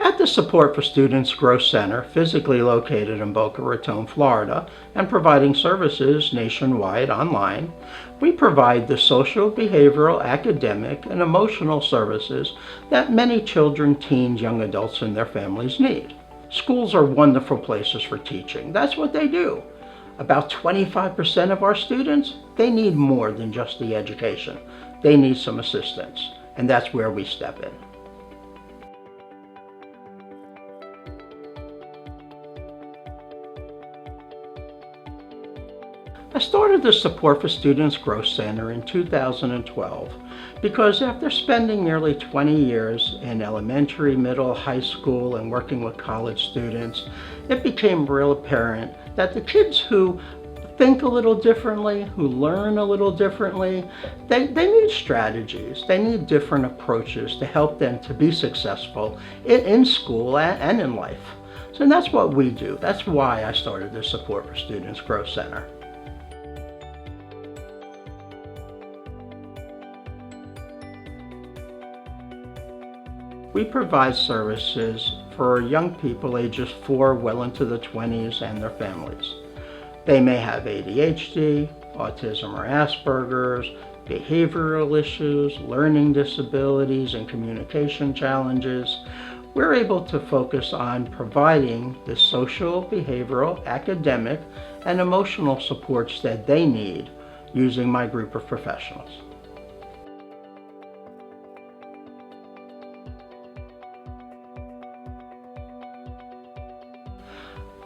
At the Support for Students Growth Center, physically located in Boca Raton, Florida, and providing services nationwide online, we provide the social, behavioral, academic, and emotional services that many children, teens, young adults, and their families need. Schools are wonderful places for teaching. That's what they do. About 25% of our students, they need more than just the education. They need some assistance, and that's where we step in. I started the Support for Students Growth Center in 2012 because after spending nearly 20 years in elementary, middle, high school, and working with college students, it became real apparent that the kids who think a little differently, who learn a little differently, they need strategies. They need different approaches to help them to be successful in school and in life. So that's what we do. That's why I started the Support for Students Growth Center. We provide services for young people ages 4 well into the 20s and their families. They may have ADHD, autism or Asperger's, behavioral issues, learning disabilities, and communication challenges. We're able to focus on providing the social, behavioral, academic, and emotional supports that they need using my group of professionals.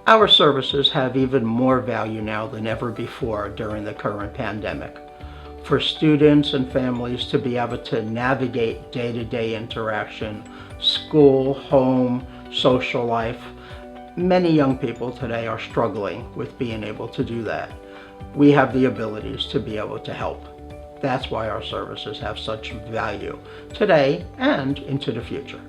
Our services have even more value now than ever before during the current pandemic. For students and families to be able to navigate day-to-day interaction, school, home, social life, many young people today are struggling with being able to do that. We have the abilities to be able to help. That's why our services have such value today and into the future.